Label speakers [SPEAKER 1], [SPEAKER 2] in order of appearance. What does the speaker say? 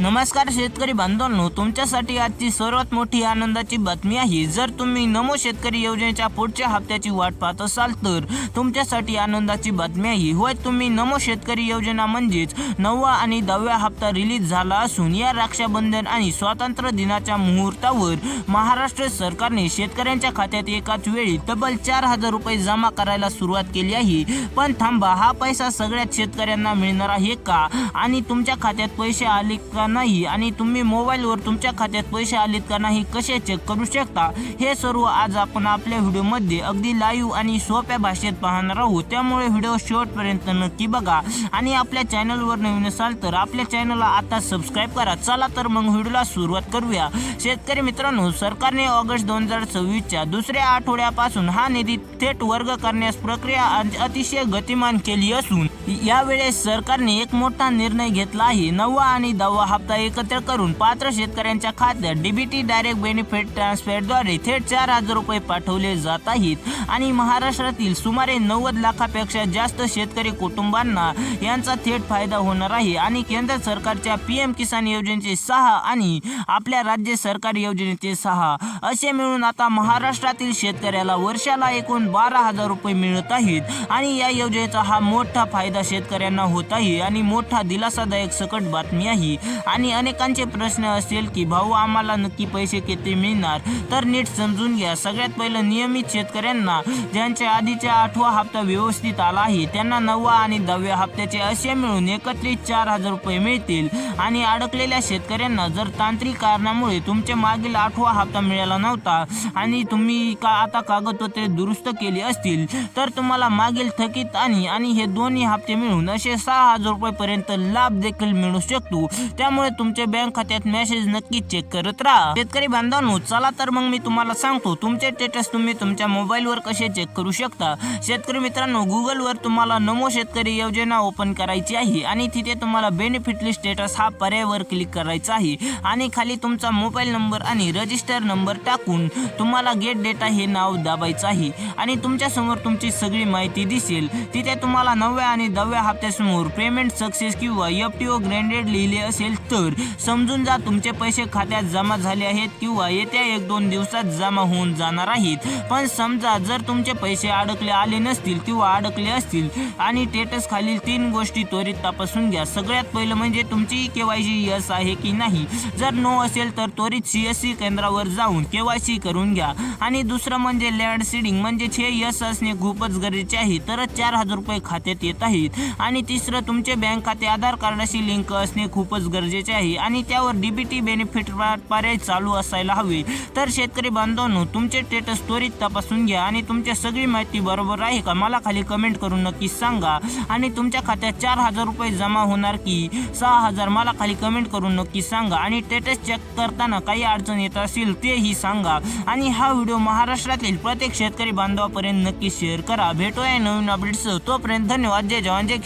[SPEAKER 1] नमस्कार शेतकरी बांधवांनो, तुमच्यासाठी आजची सर्वात मोठी आनंदाची बातमी आहे। जर तुम्ही नमो शेतकरी योजनेच्या पुढच्या हप्त्याची वाट पाहत असाल तर तुमच्यासाठी आनंदाची बातमी आहे। होय, तुम्ही नमो शेतकरी योजना म्हणजेच 9वा आणि 10व्या हप्ता रिलीज झाला असून या रक्षाबंधन आणि स्वातंत्र्य दिनाच्या मुहूर्तावर महाराष्ट्र सरकारने शेतकऱ्यांच्या खात्यात एकाच वेळी तब्बल 4000 रुपये जमा करायला सुरुवात केली आहे। पण थांबा, हा पैसा सगळ्याच शेतकऱ्यांना मिळणार आहे का आणि तुमच्या खात्यात पैसे आले का नाही आणि तुम्ही मोबाईलवर तुमच्या खात्यात पैसे आलेत का नाही कसे चेक करू शकता, हे सर्व आज आपण आपल्या व्हिडिओमध्ये अगदी लाईव्ह आणि सोप्या भाषेत पाहणार आहोत। त्यामुळे व्हिडिओ शेवटपर्यंत नक्की बघा आणि आपल्या चॅनलवर नवीन असाल तर आपल्या चॅनलला आता सबस्क्राइब करा। चला तर मग व्हिडिओला सुरुवात करूया। शेतकरी मित्रांनो, सरकारने ऑगस्ट 2026च्या दुसऱ्या आठवड्यापासून हा निधी थेट वर्ग करण्यास प्रक्रिया अतिशय गतिमान केली असून यावेळेस सरकारने एक मोठा निर्णय घेतला आहे। 9वा आणि 10वा हप्ता एकत्र करून पात्र शेतकऱ्यांच्या खात्यात डीबीटी डायरेक्ट बेनिफिट ट्रान्सफरद्वारे थेट 4000 रुपये पाठवले जात आहेत आणि महाराष्ट्रातील सुमारे 90 लाखापेक्षा जास्त शेतकरी कुटुंबांना यांचा थेट फायदा होणार आहे आणि केंद्र सरकारच्या पीएम किसान योजनेचे 6 आणि आपल्या राज्य सरकारी योजनेचे 6 असे मिळून आता महाराष्ट्रातील शेतकऱ्याला वर्षाला एकूण 12000 रुपये मिळत आहेत आणि या योजनेचा हा मोठा फायदा शेतकऱ्यांना होत आहे आणि मोठा दिलासादायक सकट बातमी आहे। आणि अनेकांचे प्रश्न असेल की भाऊ, आम्हाला नक्की पैसे किती मिळणार, तर नीट समजून घ्या। सगळ्यात पहिलं, नियमित शेतकऱ्यांना ज्यांच्या आधीचा 8वा हप्ता व्यवस्थित आला आहे त्यांना 9वा आणि 10व्या हप्त्याचे असे मिळून एकत्रित 4000 रुपये मिळतील आणि अडकलेल्या शेतकऱ्यांना जर तांत्रिक कारणामुळे तुमच्या मागील 8वा हप्ता मिळाला नव्हता आणि तुम्ही आता कागदपत्रे दुरुस्त केली असतील तर तुम्हाला मागील थकीत आणि हे दोन्ही हप्ते मिळून असे 6000 रुपये पर्यंत लाभ देखील मिळू शकतो। त्यामुळे तुमच्या बँक खात्यात मेसेज नक्की चेक करत राहा। शेतकरी बांधवांनो, चला तर मग मी तुम्हाला सांगतो तुमचे स्टेटस तुम्ही तुमच्या मोबाईलवर कसे चेक करू शकता। शेतकरी मित्रांनो, गुगलवर तुम्हाला नमो शेतकरी योजना ओपन करायची आहे आणि तिथे तुम्हाला बेनिफिट लिस्ट स्टेटस हा पर्यायावर क्लिक करायचा आहे आणि खाली तुमचा मोबाईल नंबर आणि रजिस्टर नंबर टाकून तुम्हाला गेट डेटा हे नाव दाबायचं आहे आणि तुमच्या समोर तुमची सगळी माहिती दिसेल। तिथे तुम्हाला 9व्या आणि 10व्या हप्त्यासमोर पेमेंट सक्सेस किंवा FTO ग्रँडेड लिहिले असेल तर समजून जा तुमचे पैसे खात्यात जमा झाले आहेत किंवा येत्या 1-2 दिवसात जमा होऊन जाणार आहेत। पण समजा जर तुमचे पैसे आले नसतील किंवा अडकले असतील आणि स्टेटस खालील 3 गोष्टी त्वरित तपासून घ्या। सगळ्यात पहिलं म्हणजे तुमची KYC यस आहे की नाही। जर नो असेल तर त्वरित CSC केंद्रावर जाऊन KYC करून घ्या आणि दुसरं म्हणजे लँड सीडिंग म्हणजे हे यस असणे खूपच गरजेचे आहे, तरच 4000 रुपये खात्यात येत आहेत। आणि तिसरं, तुमचे बँक खाते आधार कार्डाशी लिंक असणे खूपच गरजेचे आहे आणि त्यावर डीबीटी बेनिफिट पर्याय चालू असायला हवे। तर शेतकरी बांधवांनो, तुमचे स्टेटस त्वरित तपासून घ्या आणि तुमची सगळी माहिती बरोबर आहे का मला खाली कमेंट करून नक्की सांगा आणि तुमच्या खात्यात 4000 रुपये जमा होणार की 6000 मला खाली कमेंट करून नक्की सांगा आणि स्टेटस चेक करताना काही अडचण येत असेल तेही सांगा आणि हा व्हिडिओ महाराष्ट्रातील प्रत्येक शेतकरी बांधवापर्यंत नक्की शेअर करा। भेटूया नवीन अपडेट्स, तोपर्यंत धन्यवाद। जय जवान जय किसान।